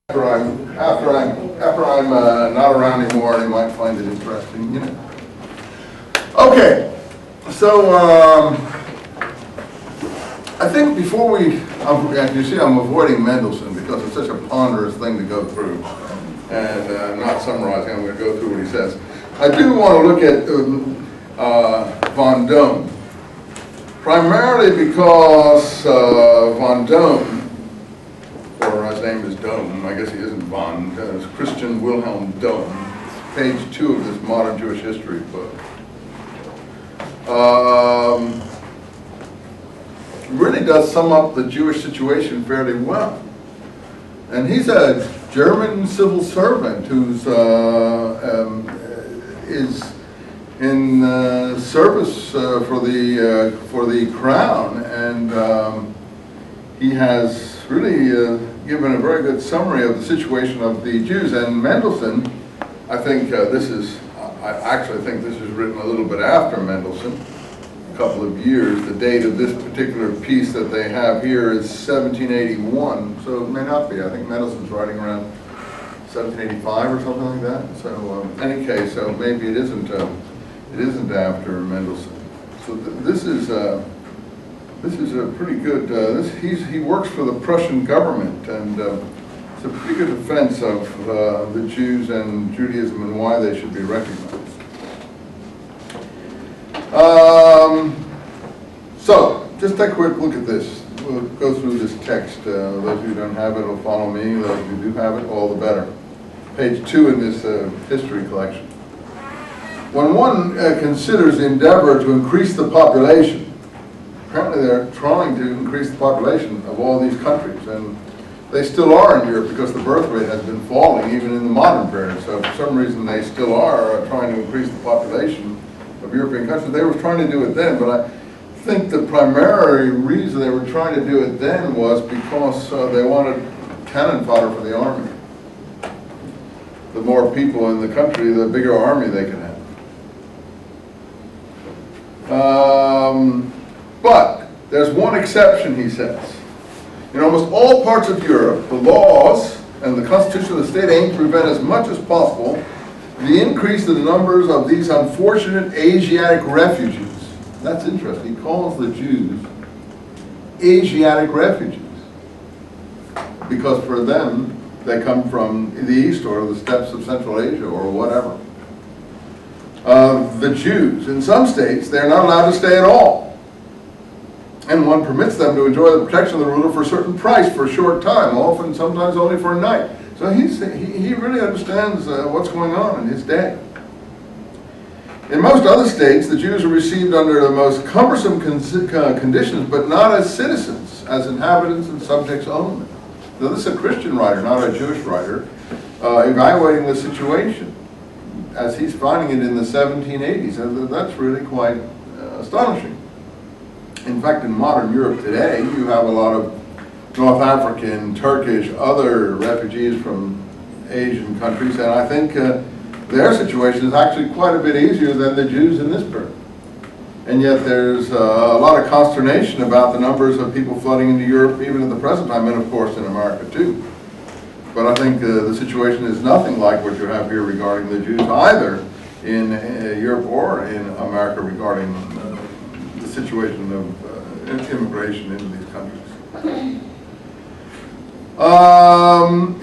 After I'm not around anymore, they might find it interesting, you know. Okay, so I think before we, as you see, I'm avoiding Mendelssohn because it's such a ponderous thing to go through, and not summarizing. I'm going to go through what he says. I do want to look at von Dohm, primarily because von Dohm, or his name is Dohm, I guess he isn't von, it's Christian Wilhelm Dohm, page 2 of this Modern Jewish History book. Really does sum up the Jewish situation fairly well. And he's a German civil servant who's is in service for the crown, and he has really given a very good summary of the situation of the Jews. And Mendelssohn, I think I actually think this is written a little bit after Mendelssohn, a couple of years. The date of this particular piece that they have here is 1781, so it may not be. I think Mendelssohn's writing around 1785 or something like that. So in any case, so maybe it isn't after Mendelssohn. So this is a pretty good. He works for the Prussian government, and it's a pretty good defense of the Jews and Judaism and why they should be recognized. So just take a quick look at this. We'll go through this text. Those of you who don't have it will follow me. Those of you who do have it, all the better. Page 2 in this history collection. When one considers the endeavor to increase the population, apparently they're trying to increase the population of all these countries, and they still are in Europe because the birth rate has been falling even in the modern period. So for some reason they still are trying to increase the population of European countries. They were trying to do it then, but I think the primary reason they were trying to do it then was because they wanted cannon fodder for the army. The more people in the country, the bigger army they can have. But there's one exception, he says. In almost all parts of Europe, the laws and the constitution of the state aim to prevent as much as possible the increase in the numbers of these unfortunate Asiatic refugees. That's interesting. He calls the Jews Asiatic refugees because for them, they come from the East or the steppes of Central Asia or whatever. The Jews, in some states, they're not allowed to stay at all. And one permits them to enjoy the protection of the ruler for a certain price for a short time, often sometimes only for a night. So he really understands what's going on in his day. In most other states, the Jews are received under the most cumbersome conditions, but not as citizens, as inhabitants and subjects only. Now, this is a Christian writer, not a Jewish writer, evaluating the situation as he's finding it in the 1780s. And that's really quite astonishing. In fact, in modern Europe today, you have a lot of North African, Turkish, other refugees from Asian countries, and I think their situation is actually quite a bit easier than the Jews in this period. And yet there's a lot of consternation about the numbers of people flooding into Europe even at the present time, and of course in America too. But I think the situation is nothing like what you have here regarding the Jews, either in Europe or in America regarding the situation of immigration into these countries.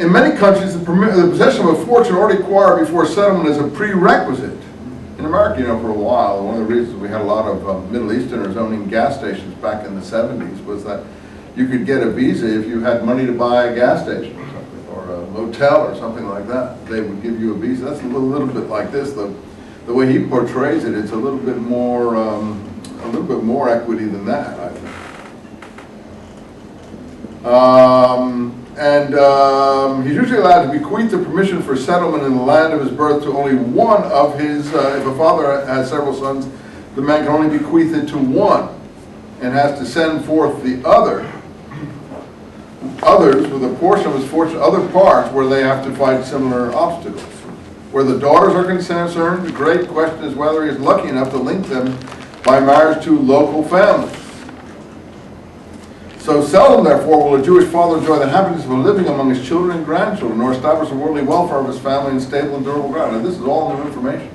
In many countries, the possession of a fortune already acquired before settlement is a prerequisite. In America, you know, for a while, one of the reasons we had a lot of Middle Easterners owning gas stations back in the 70s was that you could get a visa if you had money to buy a gas station or something, or a motel or something like that. They would give you a visa. That's a little bit like this. The way he portrays it, it's a little bit more equity than that, I think. He's usually allowed to bequeath the permission for settlement in the land of his birth to only one of his, if a father has several sons, the man can only bequeath it to one and has to send forth the others with a portion of his fortune, other parts where they have to fight similar obstacles. Where the daughters are concerned, the great question is whether he is lucky enough to link them by marriage to local families. So seldom, therefore, will a Jewish father enjoy the happiness of living among his children and grandchildren, nor establish the worldly welfare of his family in stable and durable ground. Now, this is all new information.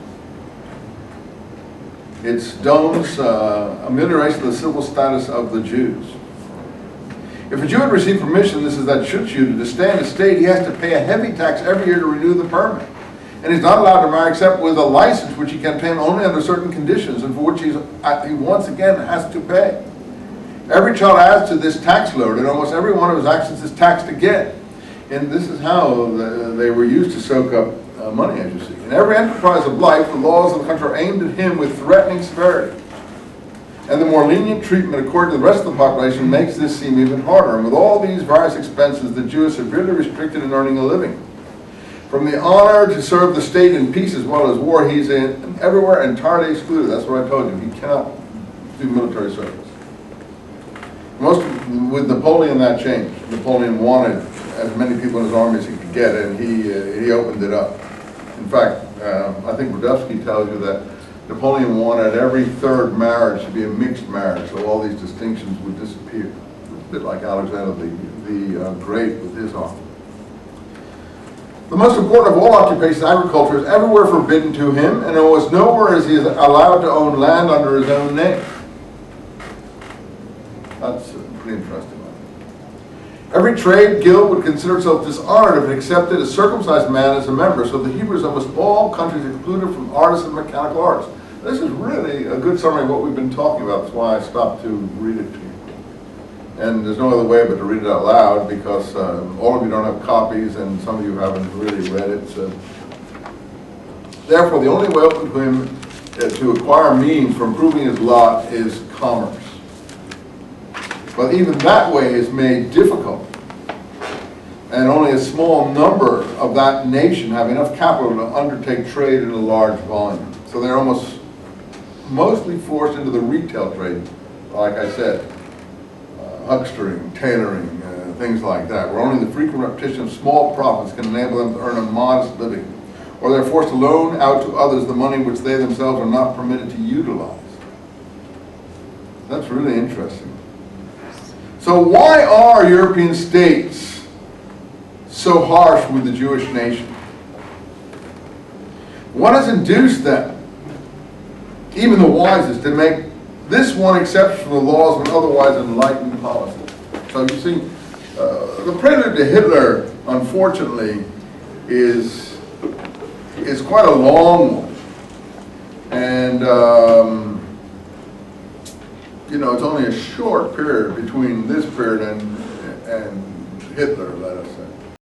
It's Doan's amelioration of the civil status of the Jews. If a Jew had received permission, this is that should Jew, to stay in the state, he has to pay a heavy tax every year to renew the permit. And he's not allowed to marry except with a license, which he can obtain only under certain conditions, and for which he once again has to pay. Every child adds to this tax load, and almost every one of his actions is taxed again. And this is how they were used to soak up money, as you see. In every enterprise of life, the laws of the country are aimed at him with threatening severity. And the more lenient treatment according to the rest of the population makes this seem even harder. And with all these various expenses, the Jew is severely restricted in earning a living. From the honor to serve the state in peace as well as war, he's everywhere entirely excluded. That's what I told you. He cannot do military service. With Napoleon, that changed. Napoleon wanted as many people in his army as he could get, and he opened it up. In fact, I think Brodowski tells you that Napoleon wanted every third marriage to be a mixed marriage, so all these distinctions would disappear. A bit like Alexander the Great with his army. The most important of all occupations, agriculture, is everywhere forbidden to him, and almost nowhere is he allowed to own land under his own name. That's pretty interesting. Every trade guild would consider itself dishonored if it accepted a circumcised man as a member, so the Hebrews almost all countries excluded from artists and mechanical arts. This is really a good summary of what we've been talking about. That's why I stopped to read it to you. And there's no other way but to read it out loud, because all of you don't have copies and some of you haven't really read it. So. Therefore, the only way open to him to acquire means for improving his lot is commerce. But even that way is made difficult. And only a small number of that nation have enough capital to undertake trade in a large volume. So they're mostly forced into the retail trade, like I said. Huckstering, tailoring, things like that, where only the frequent repetition of small profits can enable them to earn a modest living. Or they're forced to loan out to others the money which they themselves are not permitted to utilize. That's really interesting. So why are European states so harsh with the Jewish nation? What has induced them, even the wisest, to make this one exception from the laws of an otherwise enlightened policy? So you see, the prelude to Hitler, unfortunately, is quite a long one. And you know, it's only a short period between this period and Hitler, that